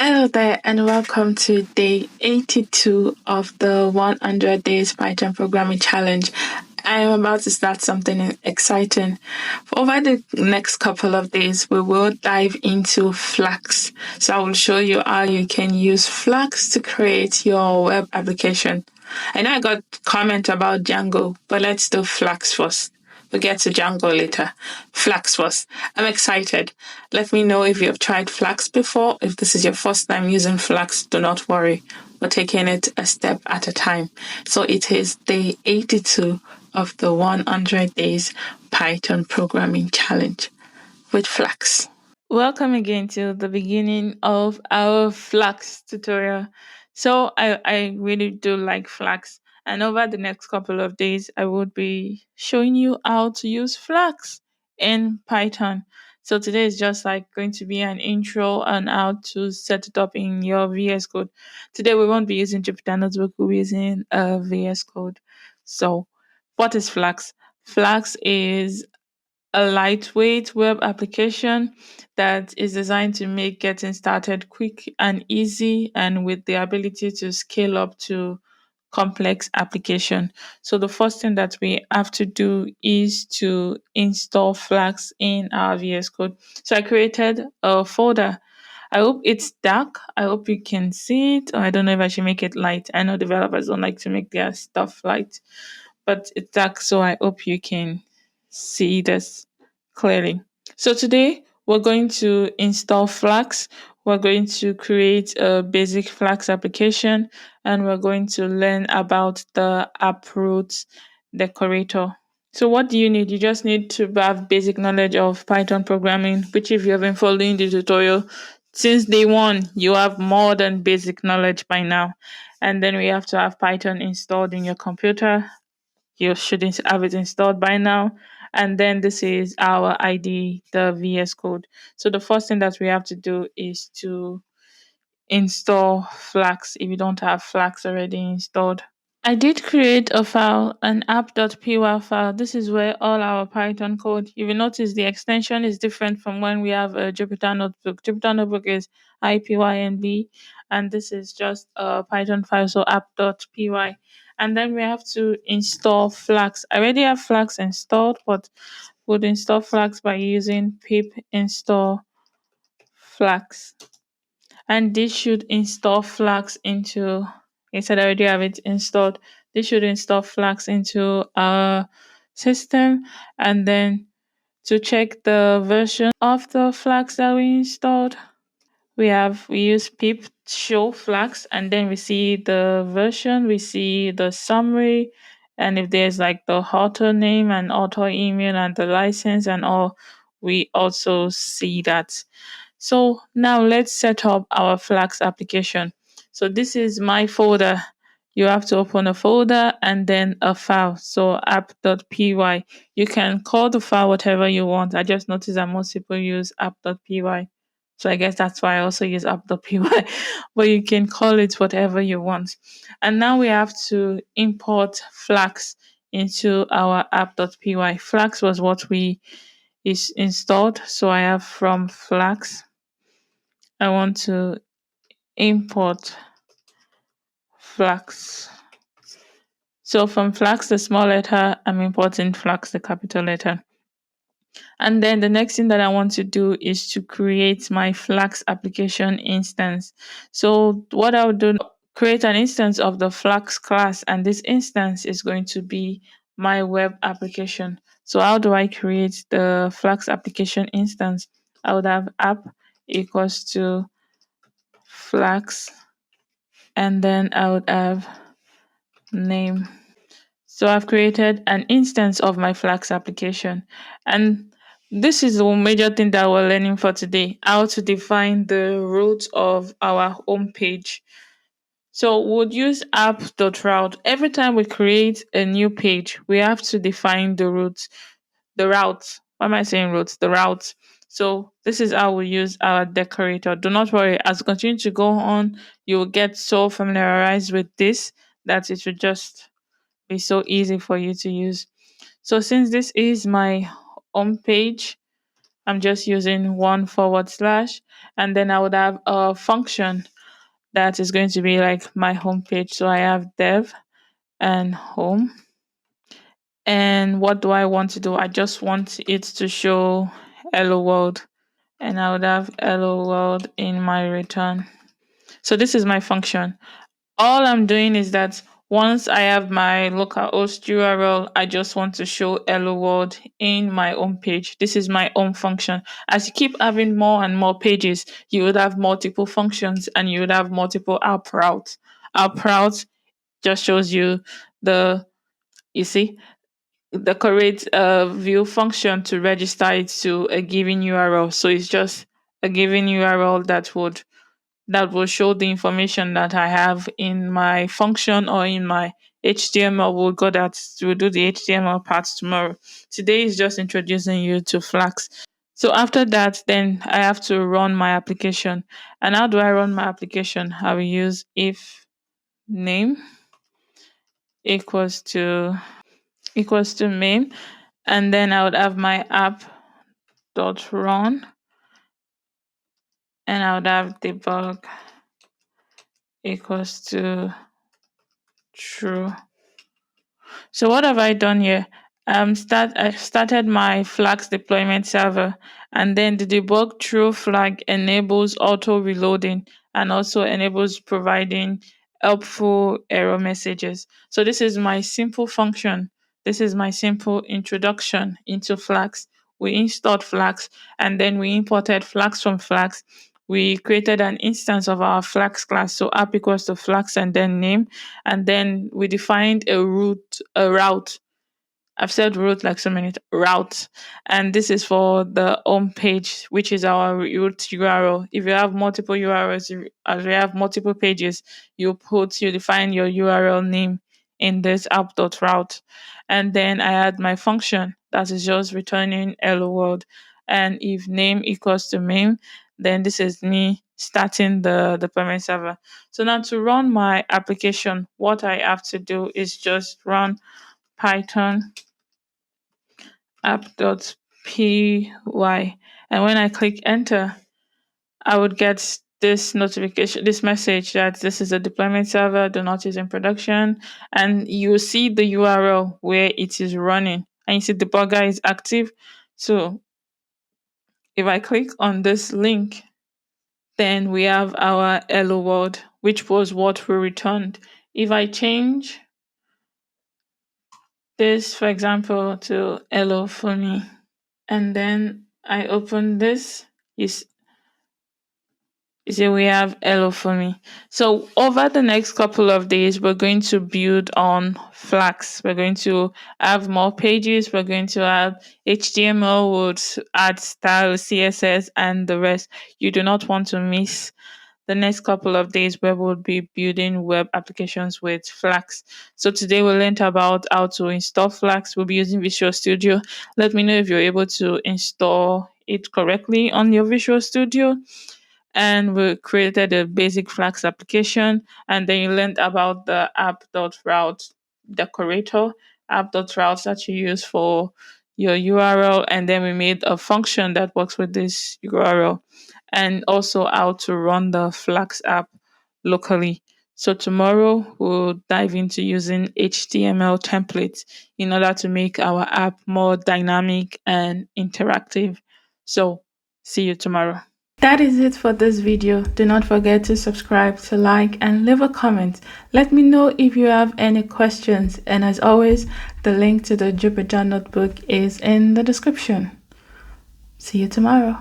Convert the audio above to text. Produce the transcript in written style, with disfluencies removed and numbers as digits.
Hello there, and welcome to day 82 of the 100 Days Python Programming Challenge. I am about to start something exciting. Over the next couple of days, we will dive into Flask. So I will show you how you can use Flask to create your web application. I know I got comment about Django, but let's do Flask first. We'll get to Django later. Flask first. I'm excited. Let me know if you've tried Flask before. If this is your first time using Flask, do not worry. We're taking it a step at a time. So it is day 82 of the 100 Days Python Programming Challenge with Flask. Welcome again to the beginning of our Flask tutorial. So I really do like Flask, and over the next couple of days I would be showing you how to use Flask in Python. So today is just like going to be an intro on how to set it up in your VS Code. Today we won't be using Jupyter Notebook, we'll be using VS Code. So what is Flask? Flask is a lightweight web application that is designed to make getting started quick and easy, and with the ability to scale up to complex application. So the first thing that we have to do is to install Flask in our VS Code. So I created a folder. I hope it's dark. I hope you can see it. Or I don't know if I should make it light. I know developers don't like to make their stuff light, but it's dark, so I hope you can see this clearly. So today we're going to install Flask. We're going to create a basic Flask application, and we're going to learn about the app root decorator. So what do you need? You just need to have basic knowledge of Python programming, which if you have been following the tutorial since day one, you have more than basic knowledge by now. And then we have to have Python installed in your computer. You should have it installed by now. And then this is our ID, the VS Code. So the first thing that we have to do is to install Flask if you don't have Flask already installed. I did create a file, an app.py file. This is where all our Python code, if you notice the extension is different from when we have a Jupyter Notebook. Jupyter Notebook is IPYNB, and this is just a Python file, so app.py. And then we have to install Flask. I already have Flask installed, but would install Flask by using pip install Flask. And this should install Flask into, I said I already have it installed. This should install Flask into our system. And then to check the version of the Flask that we installed, we use pip show Flask, and then we see the version, we see the summary, and if there's like the author name and author email and the license and all, we also see that. So now let's set up our Flask application. So this is my folder. You have to open a folder and then a file. So app.py. You can call the file whatever you want. I just noticed that most people use app.py. So I guess that's why I also use app.py. But you can call it whatever you want. And now we have to import Flask into our app.py. Flask was what we is installed. So I have from Flask. I want to import Flask. So from Flask, the small letter, I'm importing Flask, the capital letter. And then the next thing that I want to do is to create my Flask application instance. So what I would do, create an instance of the Flask class, and this instance is going to be my web application. So how do I create the Flask application instance? I would have app equals to Flask, and then I would have name. So I've created an instance of my Flask application. And this is the major thing that we're learning for today, how to define the root of our home page. So we'll use app.route. Every time we create a new page, we have to define the root, the route. Why am I saying route? The route. So this is how we use our decorator. Do not worry, as we continue to go on, you will get so familiarized with this that it will just be so easy for you to use. So since this is my home page, I'm just using 1// and then I would have a function that is going to be like my home page. So I have dev and home. And what do I want to do? I just want it to show hello world, and I would have hello world in my return. So this is my function. All I'm doing is that once I have my localhost URL, I just want to show hello world in my home page. This is my home function. As you keep having more and more pages, you would have multiple functions and you would have multiple app routes. App routes just shows you the, you see, the correct view function to register it to a given URL. So it's just a given URL that will show the information that I have in my function or in my HTML. We'll do the HTML parts tomorrow. Today is just introducing you to Flask. So after that, then I have to run my application. And how do I run my application? I will use if name equals to main, and then I would have my app dot run, and I would have debug equals to true. So what have I done here? I started my Flask deployment server, and then the debug true flag enables auto reloading and also enables providing helpful error messages. So this is my simple function. This is my simple introduction into Flask. We installed Flask and then we imported Flask from Flask. We created an instance of our Flask class, so app equals to Flask and then name, and then we defined a route. I've said route like so many route, and this is for the home page, which is our root URL. If you have multiple URLs, as we have multiple pages, you define your URL name in this app.route, and then I add my function that is just returning hello world, and if name equals to main, then this is me starting the deployment server. So now to run my application, what I have to do is just run Python app.py. And when I click enter, I would get this notification, this message that this is a deployment server, do not use in production. And you see the URL where it is running. And you see the debugger is active. So if I click on this link, then we have our hello world, which was what we returned. If I change this, for example, to hello for me, and then I open this, you see we have hello for me. So over the next couple of days, we're going to build on Flask. We're going to have more pages. We're going to have HTML, would add style, CSS, and the rest. You do not want to miss the next couple of days where we'll be building web applications with Flask. So today we learned about how to install Flask. We'll be using Visual Studio. Let me know if you're able to install it correctly on your Visual Studio. And we created a basic Flask application, and then you learned about the app.route decorator, app.route that you use for your URL, and then we made a function that works with this URL, and also how to run the Flask app locally. So tomorrow we'll dive into using HTML templates in order to make our app more dynamic and interactive. So see you tomorrow. That is it for this video. Do not forget to subscribe, to like, and leave a comment. Let me know if you have any questions. And as always, the link to the Jupyter Notebook is in the description. See you tomorrow.